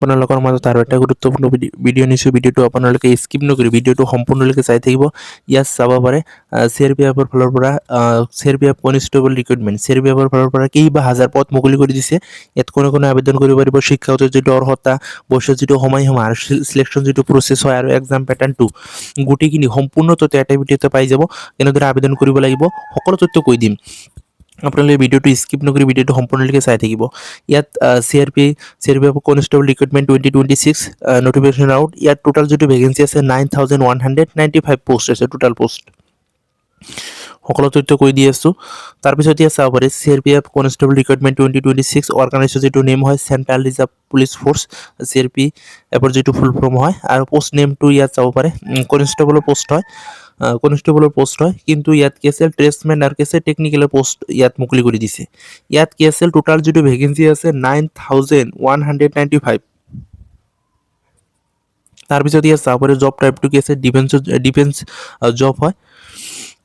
আপোনালোকৰ মাজত আৰু এটা গুৰুত্বপূৰ্ণ ভিডিঅ' নিছোঁ। ভিডিঅ'টো আপোনালোকে স্কিপ নকৰি ভিডিঅ'টো সম্পূৰ্ণলৈকে চাই থাকিব। ইয়াত চাব পাৰে CRPFৰ ফালৰ পৰা CRPF কনষ্টেবল ৰিক্ৰুইটমেণ্ট CRPFৰ ফালৰ পৰা কেইবা হাজাৰ পদ মুকলি কৰি দিছে। ইয়াত কোনে কোনে আবেদন কৰিব পাৰিব, শিক্ষাগত যিটো অৰ্হতা, বয়সৰ যিটো সময়সীমা আৰু চিলেকশ্যন যিটো প্ৰচেছ হয় আৰু এক্সাম পেটাৰ্ণটো গোটেইখিনি সম্পূৰ্ণ তথ্য এটা ভিডিঅ'তে পাই যাব। কেনেদৰে আবেদন কৰিব লাগিব সকলো তথ্য কৈ দিম। আপোনালোকে ভিডিঅ'টো স্কিপ নকৰি ভিডিঅ'টো সম্পূৰ্ণলৈকে চাই থাকিব। ইয়াত CRPF constable recruitment 2026 notification out. ইয়াত টোটাল যিটো ভেকেঞ্চি আছে 9195 পোষ্ট আছে টোটাল পোষ্ট। সকলো তথ্য কৈ দি আছোঁ। তাৰপিছত ইয়াত চাব পাৰে CRPF কনষ্টেবল ৰিক্ৰুইটমেণ্ট 2026 অৰ্গেনাইজেশ্যন যিটো নেম হয় চেণ্ট্ৰেল ৰিজাৰ্ভ পুলিচ ফ'ৰ্চ CRPFৰ যিটো ফুল ফৰ্ম হয় আৰু পোষ্ট নেমটো ইয়াত চাব পাৰে কনষ্টেবলৰ পোষ্ট হয়। কিন্তু ইয়াত কি আছিল ট্ৰেছমেন আৰু কি আছে টেকনিকেলৰ পোষ্ট ইয়াত মুকলি কৰি দিছে। ইয়াত কি আছিল টোটাল যিটো ভেকেঞ্চি আছে 9195। তাৰপিছত ইয়াত চাব পাৰে জব টাইপটো কি আছে ডিফেন্স জব হয়।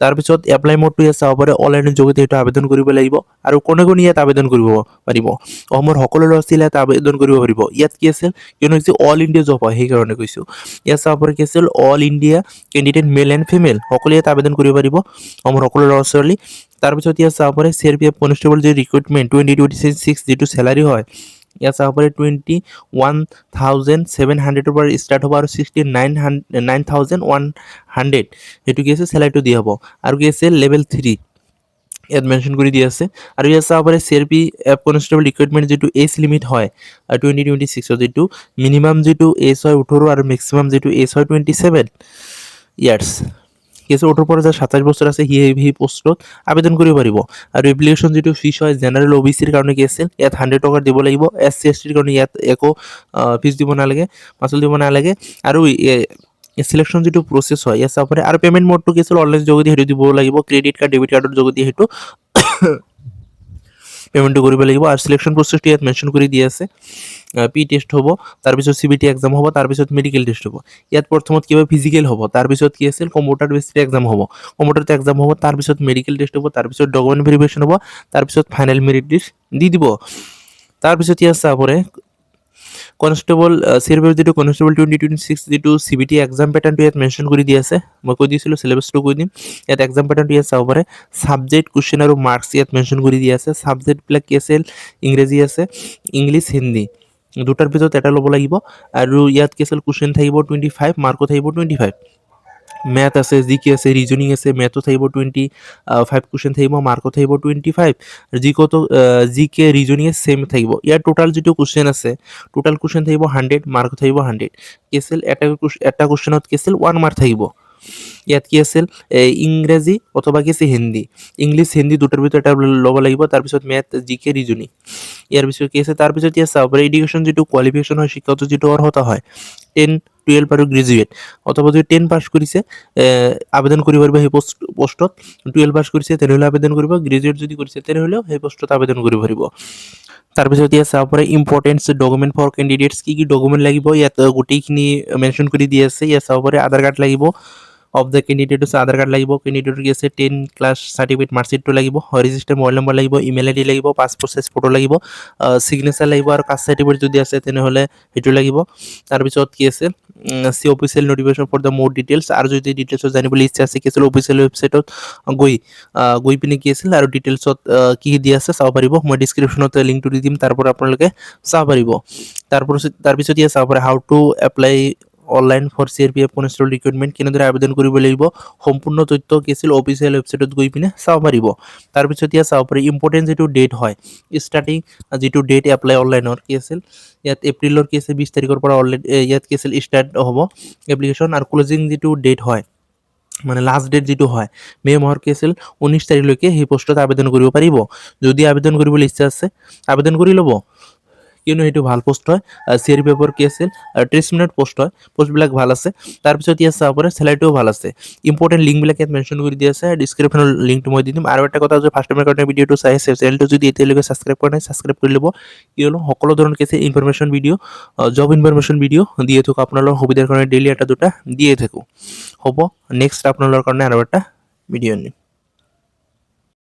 তাৰপিছত এপ্লাই মোডটো ইয়াত চাব পাৰে অনলাইনৰ যোগেদি সেইটো আবেদন কৰিব লাগিব। আৰু কোনে কোনে ইয়াত আবেদন কৰিব পাৰিব, অসমৰ সকলো ল'ৰা ছোৱালীয়ে ইয়াত আবেদন কৰিব পাৰিব। ইয়াত কি আছিল কিয়নো হৈছে অল ইণ্ডিয়া জব হয় সেইকাৰণে কৈছোঁ। ইয়াত চাব পাৰে কি আছিল all India candidate male and female সকলোৱে ইয়াত আবেদন কৰিব পাৰিব, অসমৰ সকলো ল'ৰা ছোৱালী। তাৰপিছত ইয়াত চাব পাৰে CRPF কনষ্টেবল যি ৰিক্ৰুইটমেণ্ট 2026 যিটো চেলাৰী হয় ইয়াত চাব পাৰে 21,700 পৰা ষ্টাৰ্ট হ'ব আৰু 69,100 সেইটো কি আছে চেলাৰীটো দিয়া হ'ব। আৰু কি আছে লেভেল 3 ইয়াত মেনশ্যন কৰি দিয়া আছে। আৰু ইয়াত চাব পাৰে CRPF কনষ্টেবল ৰিক্ৰুইটমেণ্ট যিটো এজ লিমিট হয় 2026 যিটো মিনিমাম যিটো এজ হয় 18 আৰু মেক্সিমাম যিটো এজ হয় 27 ইয়াৰ্ছ। কি আছে 18 পৰা যে 27 বছৰ আছে সেই পোষ্টত আবেদন কৰিব পাৰিব। আৰু এপ্লিকেশ্যন যিটো ফিজ হয় জেনেৰেল OBCৰ কাৰণে কি আছিল ইয়াত 100 টকা দিব লাগিব। SC STৰ কাৰণে ইয়াত একো ফিজ দিব নালাগে, মাচুল দিব নালাগে। আৰু চিলেকশ্যন যিটো প্ৰচেছ হয় ইয়াত চাব পাৰে। আৰু পে'মেণ্ট মোডটো কি আছিল অনলাইন যোগেদি সেইটো দিব লাগিব, ক্ৰেডিট কাৰ্ড ডেবিট কাৰ্ডৰ যোগেদি সেইটো পে'মেণ্টটো কৰিব লাগিব। আৰু চিলেকশ্যন প্ৰচেছটো ইয়াত মেনশ্যন কৰি দিয়া আছে। পি টেষ্ট হ'ব, তাৰপিছত CBT এক্সাম হ'ব, তাৰপিছত মেডিকেল টেষ্ট হ'ব। ইয়াত প্ৰথমত কিবা ফিজিকেল হ'ব, তাৰপিছত কি আছিল কম্পিউটাৰ বেছড এক্সাম হ'ব, কম্পিউটাৰত এক্সাম হ'ব, তাৰপিছত মেডিকেল টেষ্ট হ'ব, তাৰপিছত ডকুমেণ্ট ভেৰিফিকেশ্যন হ'ব, তাৰপিছত ফাইনেল মেৰিট লিষ্ট দি দিব। তাৰপিছত ইয়াত চাব পাৰে কনষ্টেবল CRPF যিটো কনষ্টেবল 2026 যিটো CBT এক্সাম পেটাৰ্ণটো ইয়াত মেনশ্যন কৰি দিয়া আছে। মই কৈ দিছিলোঁ চিলেবাছটো কৈ দিম। ইয়াত এক্সাম পেটাৰ্ণটো ইয়াত চাব পাৰে ছাবজেক্ট কুৱেশ্যন আৰু মাৰ্কছ ইয়াত মেনশ্যন কৰি দিয়া আছে। ছাবজেক্টবিলাক কি আছিল ইংৰাজী আছে, ইংলিছ, হিন্দী দুটাৰ ভিতৰত এটা ল'ব লাগিব। আৰু ইয়াত কি আছিল কুৱেশ্যন থাকিব 25, মাৰ্কো থাকিব 25। মেথ আছে, জিকে আছে, ৰিজনিং আছে, মেথো থাকিব 25 কুৱেশ্যন থাকিব, মাৰ্কো থাকিব 25। জিকে ৰিজনিং ছেম থাকিব। ইয়াৰ টোটাল যিটো কুৱেশ্যন আছে টোটাল কুৱেশ্যন থাকিব 100, মাৰ্ক থাকিব 100। কি আছিল এটা কুৱেশ্যনত কি আছিল 1 মাৰ্ক থাকিব। ইয়াত কি আছিল ইংৰাজী অথবা কি আছে হিন্দী, ইংলিছ হিন্দী দুটাৰ ভিতৰত এটা ল'ব লাগিব। তাৰপিছত মেথ, জিকে, ৰিজনিং ইয়াৰ পিছত কি আছে। তাৰপিছত ইয়াত চাব পাৰে এডুকেশ্যন যিটো কোৱালিফিকেশ্যন হয় শিক্ষাগত যিটো অৰ্হতা হয় 10, 12 আৰু গ্ৰেজুৱেট অথবা যদি 10 পাছ কৰিছে আবেদন কৰিব পাৰিব সেই পোষ্টত। 12 পাছ কৰিছে তেনেহ'লে আবেদন কৰিব, গ্ৰেজুৱেট যদি কৰিছে তেনেহ'লেও সেই পোষ্টত আবেদন কৰিব পাৰিব। তাৰপিছত ইয়াত চাব পাৰে ইম্পৰ্টেণ্ট ডকুমেণ্ট ফৰ কেণ্ডিডেটছ কি কি ডকুমেণ্ট লাগিব ইয়াত গোটেইখিনি মেনশ্যন কৰি দি আছে। ইয়াত চাব পাৰে আধাৰ কাৰ্ড লাগিব অফ দ্য কেণ্ডিডেট আছে, আধাৰ কাৰ্ড লাগিব, কেণ্ডিডেটৰ কি আছে 10 ক্লাছ চাৰ্টিফিকেট মাৰ্কশ্বিটটো লাগিব, ৰেজিষ্টাৰ মোবাইল নম্বৰ লাগিব, ইমেইল ID লাগিব, পাছপ'ৰ্ট চাইজ ফটো লাগিব, ছিগনেচাৰ লাগিব আৰু কাষ্ট চাৰ্টিফিকেট যদি আছে তেনেহ'লে সেইটো লাগিব। তাৰপিছত কি আছে see official notification for the more details. আৰু যদি ডিটেইলছত জানিবলৈ ইচ্ছা আছে কি আছিল অফিচিয়েল ৱেবছাইটত গৈ পিনে কি আছিল আৰু ডিটেইলছত কি দিয়া আছে চাব পাৰিব। মই ডিছক্ৰিপশ্যনত লিংকটো দি দিম, তাৰ পৰা আপোনালোকে চাব পাৰিব। তাৰপিছত ইয়াত চাব পাৰে how to apply online for CRPF constable recruitment কেনেদৰে আবেদন কৰিব লাগিব সম্পূৰ্ণ তথ্য কি আছিল অফিচিয়েল ৱেবছাইটত গৈ পিনে চাব পাৰিব। তাৰপিছত ইয়াত চাব পাৰি ইম্পৰ্টেণ্ট যিটো ডেট হয় ষ্টাৰ্টিং যিটো ডেট এপ্লাই অনলাইনৰ কি আছিল ইয়াত এপ্ৰিলৰ কি আছে 20 তাৰিখৰ পৰা অলৰেডি ইয়াত কি আছিল ষ্টাৰ্ট হ'ব এপ্লিকেশ্যন। আৰু ক্লজিং যিটো ডেট হয় মানে লাষ্ট ডেট যিটো হয় মে' মাহৰ কি আছিল 19 তাৰিখলৈকে সেই পোষ্টত আবেদন কৰিব পাৰিব। যদি আবেদন কৰিবলৈ ইচ্ছা আছে আবেদন কৰি ল'ব, কিয়নো সেইটো ভাল পোষ্ট হয়। CRPFৰ কি আছিল 30 মিনিট পোষ্ট হয়, পোষ্টবিলাক ভাল আছে। তাৰপিছত ইয়াত চাব পাৰে চেলাৰীটোও ভাল আছে। ইম্পৰ্টেণ্ট লিংকবিলাক ইয়াত মেনশ্যন কৰি দিয়া আছে, ডিছক্ৰিপশ্যনৰ লিংকটো মই দি দিম। আৰু এটা কথা যদি ফাৰ্ষ্ট টাইমৰ কাৰণে ভিডিঅ'টো চাই আছে চেনেলটো যদি এতিয়ালৈকে ছাবস্ক্ৰাইব কৰা নাই ছাবস্ক্ৰাইব কৰি ল'ব, কিয়নো সকলো ধৰণৰ কি আছে information video' job information video' দিয়ে থাকোঁ আপোনালোকৰ সুবিধাৰ কাৰণে ডেইলি এটা দুটা দিয়ে থাকোঁ। হ'ব নেক্সট আপোনালোকৰ কাৰণে আৰু এটা ভিডিঅ' আনিম।